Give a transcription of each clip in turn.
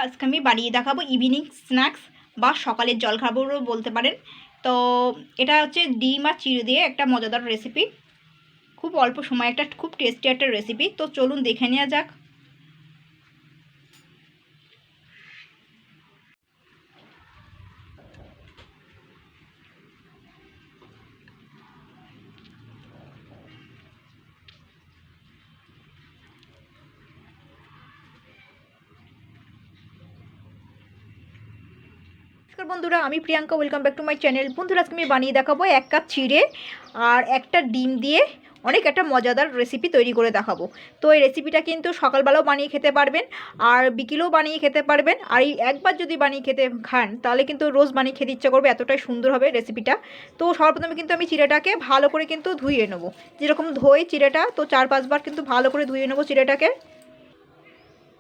আজকে আমি বানিয়ে দেখাবো ইভিনিং স্ন্যাক্স বা সকালের জলখাবারও বলতে পারেন। তো এটা হচ্ছে ডিম আর চিড়ে দিয়ে একটা মজাদার রেসিপি, খুব অল্প সময় একটা খুব টেস্টি একটা রেসিপি। তো চলুন দেখে নেওয়া যাক। নমস্কার বন্ধুরা, আমি Priyanka, welcome back to my channel. বন্ধুরা, আজকে আমি বানিয়ে দেখাবো 1 কাপ চিড়ে আর একটা ডিম দিয়ে অনেক একটা মজাদার রেসিপি তৈরি করে দেখাবো। তো এই রেসিপিটা কিন্তু সকালবেলাও বানিয়ে খেতে পারবেন আর বিকেলেও বানিয়ে খেতে পারবেন। আর এই একবার যদি বানিয়ে খেতে খান তাহলে কিন্তু রোজ বানিয়ে খেতে ইচ্ছা করবে, এতটাই সুন্দর হবে রেসিপিটা। তো সর্বপ্রথমে কিন্তু আমি চিড়েটাকে ভালো করে কিন্তু ধুয়ে নেবো, যেরকম ধোই চিড়েটা, তো 4-5 বার কিন্তু ভালো করে ধুয়ে নেবো চিড়েটাকে।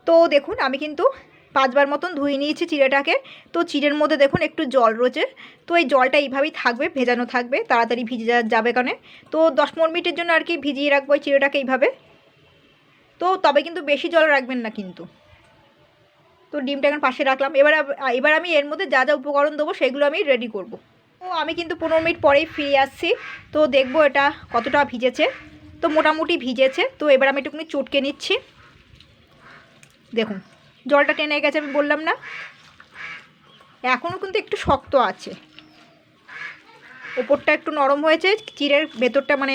তো দেখুন আমি কিন্তু 5 বার মতন ধুয়ে নিয়েছি চিড়েটাকে। তো চিড়ের মধ্যে দেখুন একটু জল রয়েছে, তো এই জলটা এইভাবেই থাকবে, ভেজানো থাকবে, তাড়াতাড়ি ভিজে যাবে কারণে। তো 10-15 মিনিটের জন্য আর কি ভিজিয়ে রাখবো এই চিড়েটাকে এইভাবে। তো তবে কিন্তু বেশি জল রাখবেন না কিন্তু। তো ডিমটা এখন পাশে রাখলাম। এবার আমি এর মধ্যে যা যা উপকরণ দেবো সেগুলো আমি রেডি করব। তো আমি কিন্তু 15 মিনিট পরেই ফিরে আসছি। তো দেখবো এটা কতটা ভিজেছে। তো মোটামুটি ভিজেছে। তো এবার আমি একটুখানি চটকে নিচ্ছি। দেখুন জলটা টেনে গেছে, আমি বললাম না, এখনও কিন্তু একটু শক্ত আছে, ওপরটা একটু নরম হয়েছে, চিড়ের ভেতরটা মানে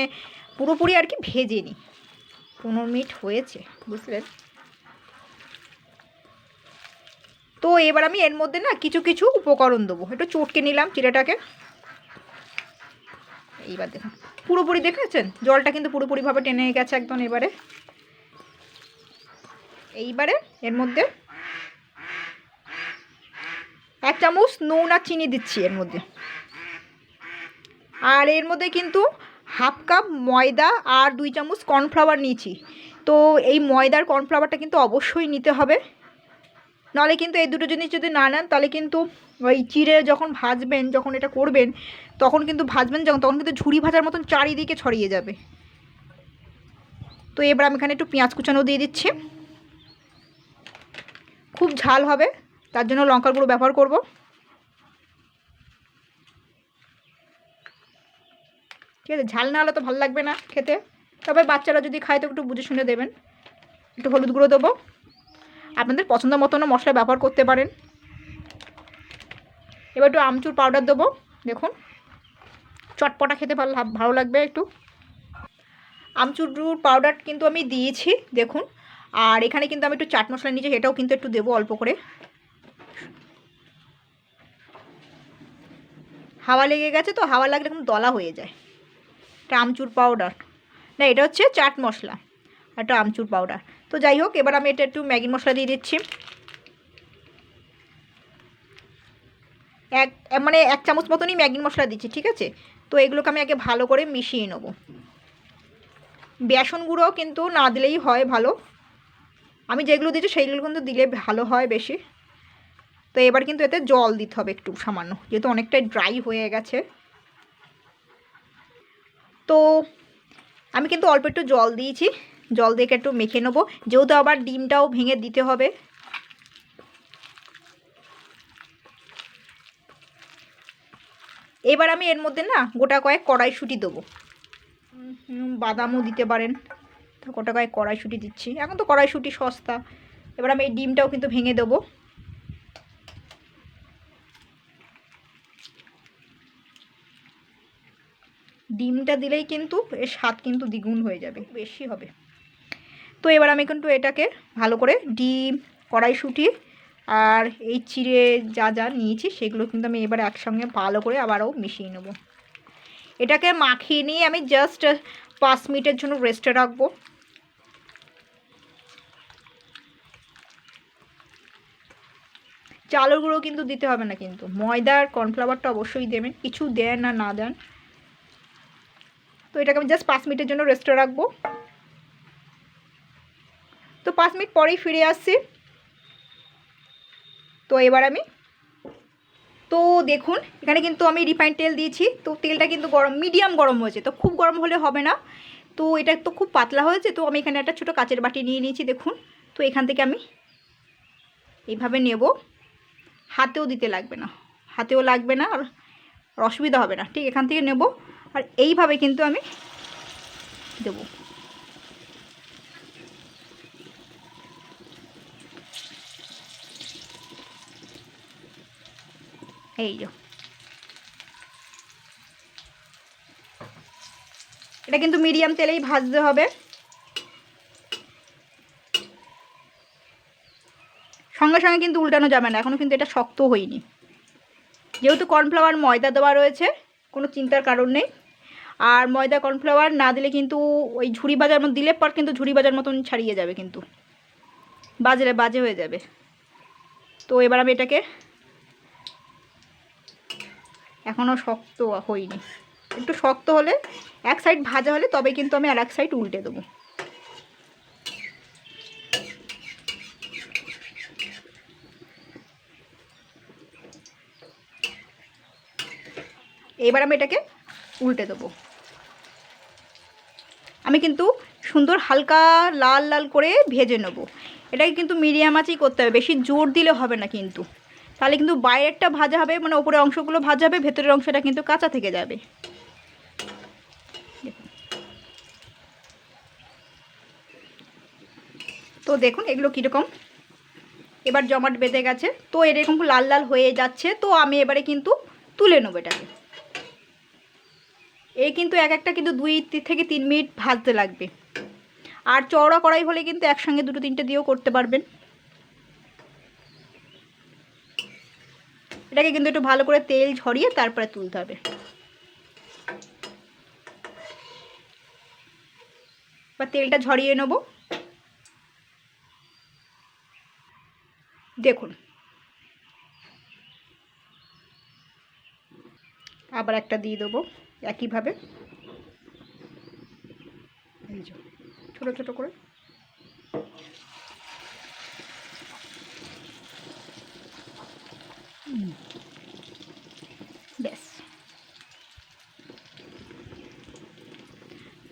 পুরোপুরি আর কি ভেজেনি। 15 মিনিট হয়েছে, বুঝলেন। তো এবার আমি এর মধ্যে না কিছু কিছু উপকরণ দেবো, একটু চটকে নিলাম চিড়েটাকে। এইবার দেখুন পুরোপুরি দেখেছেন জলটা কিন্তু পুরোপুরিভাবে টেনে গেছে একদম। এইবারে এর মধ্যে 1 চামচ নুন আর চিনি দিচ্ছি এর মধ্যে। আর এর মধ্যে কিন্তু হাফ কাপ ময়দা আর 2 চামচ কর্নফ্লাওয়ার নিয়েছি। তো এই ময়দার কর্নফ্লাওয়ারটা কিন্তু অবশ্যই নিতে হবে, নাহলে কিন্তু এই দুটো জিনিস যদি না নেন তাহলে কিন্তু ওই চিড়ে যখন ভাজবেন, যখন এটা করবেন তখন কিন্তু তখন কিন্তু ঝুড়ি ভাজার মতন চারিদিকে ছড়িয়ে যাবে। তো এবার আমি এখানে একটু পেঁয়াজ কুচানো দিয়ে দিচ্ছি। খুব ঝাল হবে তার জন্য লঙ্কার গুঁড়ো ব্যবহার করব। ঠিক আছে, ঝাল না হলে তো ভালো লাগবে না খেতে, তবে বাচ্চারা যদি খায় তো একটু বুঝে শুনে দেবেন। একটু হলুদ গুঁড়ো দেবো, আপনাদের পছন্দ মতনও মশলা ব্যবহার করতে পারেন। এবার একটু আমচুর পাউডার দেবো, দেখুন চটপটা খেতে ভালো লাগবে একটু। আমচুর পাউডার কিন্তু আমি দিয়েছি দেখুন। আর এখানে কিন্তু আমি একটু চাট মশলা নিয়েছি, সেটাও কিন্তু একটু দেবো অল্প করে। হাওয়া লেগে গেছে, তো হাওয়া লাগলে এরকম দলা হয়ে যায়। এটা আমচুর পাউডার না, এটা হচ্ছে চাট মশলা, এটা আমচুর পাউডার। তো যাই হোক, এবার আমি এটা একটু ম্যাগি মশলা দিয়ে দিচ্ছি। মানে 1 চামচ মতনই ম্যাগি মশলা দিচ্ছি, ঠিক আছে। তো এগুলোকে আমি আগে ভালো করে মিশিয়ে নেব। বেসন গুঁড়ো কিন্তু না দিলেই হয় ভালো, আমি যেগুলো দিচ্ছি সেইগুলো কিন্তু দিলে ভালো হয় বেশি। তো এবার কিন্তু এতে জল দিতে হবে একটু সামান্য, যেহেতু অনেকটাই ড্রাই হয়ে গেছে। তো আমি কিন্তু অল্প একটু জল দিয়েছি, জল দিয়ে একটু মেখে নেবো, যেহেতু আবার ডিমটাও ভেঙে দিতে হবে। এবার আমি এর মধ্যে না গোটা কয়েক কড়াইশুঁটি দেবো, বাদামও দিতে পারেন। তো গোটা কয়েক কড়াইশুঁটি দিচ্ছি, এখন তো কড়াইশুঁটি সস্তা। এবার আমি এই ডিমটাও কিন্তু ভেঙে দেবো। ডিমটা দিলেই কিন্তু এর স্বাদ কিন্তু দ্বিগুণ হয়ে যাবে, বেশি হবে। তো এবার আমি কিন্তু এটাকে ভালো করে ডিম, কড়াইশুঁটি আর এই চিড়ে যা যা নিয়েছি সেগুলো কিন্তু আমি এবার একসঙ্গে ভালো করে আবারও মিশিয়ে নেব। এটাকে মাখিয়ে নিয়ে আমি জাস্ট 5 মিনিটের জন্য রেস্টে রাখবো। চালের গুঁড়ো কিন্তু দিতে হবে না, কিন্তু ময়দার কর্নফ্লাওয়ারটা অবশ্যই দেবেন, কিছু দেন না না দেন। তো এটাকে আমি জাস্ট 5 মিনিটের জন্য রেস্টে রাখবো। তো 5 মিনিট পরেই ফিরে আসছি। তো এবার তো দেখুন এখানে কিন্তু আমি রিফাইন্ড তেল দিয়েছি। তো তেলটা কিন্তু মিডিয়াম গরম হয়েছে, তো খুব গরম হলে হবে না। তো এটা তো খুব পাতলা হয়েছে, তো আমি এখানে একটা ছোটো কাচের বাটি নিয়ে নিয়েছি দেখুন। তো এখান থেকে আমি এইভাবে নেব, হাতেও দিতে লাগবে না, আর অসুবিধা হবে না। ঠিক এখান থেকে নেব আর এইভাবে কিন্তু আমি দেবো। এই যে এটা কিন্তু মিডিয়াম তেলেই ভাজতে হবে। সঙ্গে সঙ্গে কিন্তু উল্টানো যাবে না, এখনও কিন্তু এটা শক্ত হয়নি। যেহেতু কর্নফ্লাওয়ার ময়দা দেওয়া রয়েছে, কোনো চিন্তার কারণ নেই। আর ময়দা কর্নফ্লাওয়ার না দিলে কিন্তু ওই ঝুড়ি ভাজার মতো দিলে পর কিন্তু ঝুড়ি ভাজার মতন ছাড়িয়ে যাবে, কিন্তু বাজে হয়ে যাবে। তো এবার আমি এটাকে, এখনও শক্ত হয়নি, একটু শক্ত হলে, এক সাইড ভাজা হলে তবে কিন্তু আমি আর এক সাইড উল্টে দেবো। এবার আমি এটাকে উল্টে দেবো। আমি কিন্তু সুন্দর হালকা লাল লাল করে ভেজে নেব। এটাকে কিন্তু মিডিয়াম আঁচেই করতে হবে, বেশি জোর দিলে হবে না কিন্তু, তাহলে কিন্তু বাইরেরটা ভাজা হবে, মানে ওপরের অংশগুলো ভাজা হবে, ভেতরের অংশটা কিন্তু কাঁচা থেকে যাবে। তো দেখুন এগুলো কীরকম এবার জমাট বেঁধে গেছে। তো এরকম লাল লাল হয়ে যাচ্ছে। তো আমি এবারে কিন্তু তুলে নেবো এটাকে। এই কিন্তু এক একটা কিন্তু 2 থেকে 3 মিনিট ভাজতে লাগবে। আর চওড়া কড়াই হলে কিন্তু একসঙ্গে 2-3টে দিয়েও করতে পারবেন। এটাকে কিন্তু একটু ভালো করে তেল ঝরিয়ে তারপরে তুলতে হবে। বা তেলটা ঝরিয়ে নেব। দেখুন আবার একটা দিয়ে দেবো একইভাবে, এই যে ছোটো ছোটো করে। ব্যাস।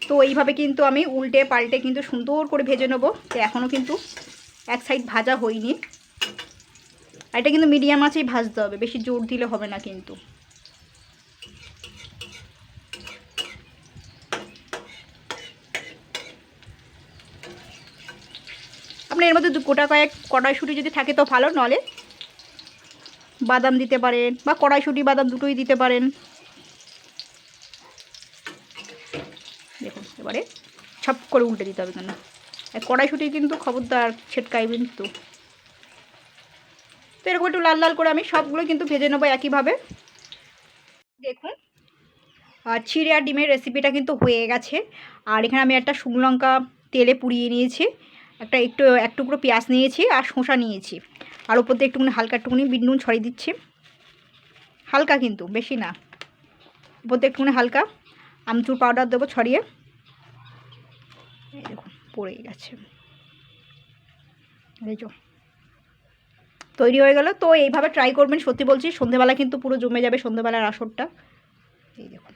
তো এইভাবে কিন্তু আমি উল্টে পাল্টে কিন্তু সুন্দর করে ভেজে নেব। তো এখনও কিন্তু এক সাইড ভাজা হয়নি। আর এটা কিন্তু মিডিয়াম আঁচেই ভাজতে হবে, বেশি জোর দিলে হবে না কিন্তু। আপনার এর মধ্যে গোটা কড়াইশুঁটি যদি থাকে তো ভালো, নলে বাদাম দিতে পারেন, বা কড়াইশুঁটি বাদাম দুটোই দিতে পারেন। দেখুন এবারে ছাপ করে উল্টে দিতে হবে, কেন কড়াইশুঁটি কিন্তু খবরদার ছেটকাইবেন। তো এরকম একটু লাল লাল করে আমি সবগুলো কিন্তু ভেজে নেবো একইভাবে। দেখুন চিড়ে আর ডিমের রেসিপিটা কিন্তু হয়ে গেছে। আর এখানে আমি একটা শুকনো লঙ্কা তেলে পুড়িয়ে নিয়েছি, এক টুকরো পেঁয়াজ নিয়েছি, আর শসা নিয়েছি। আর উপর দিয়ে একটুখানি হালকা একটুখানি বিট নুন ছড়িয়ে দিচ্ছি, হালকা কিন্তু বেশি না। উপর দিয়ে একটুখানি হালকা আমচুর পাউডার দেবো ছড়িয়ে। দেখুন পড়ে গেছে, এই যে তৈরি হয়ে গেল। তো এইভাবে ট্রাই করবেন, সত্যি বলছি সন্ধেবেলা কিন্তু পুরো জমে যাবে সন্ধেবেলার আসরটা। এই দেখুন।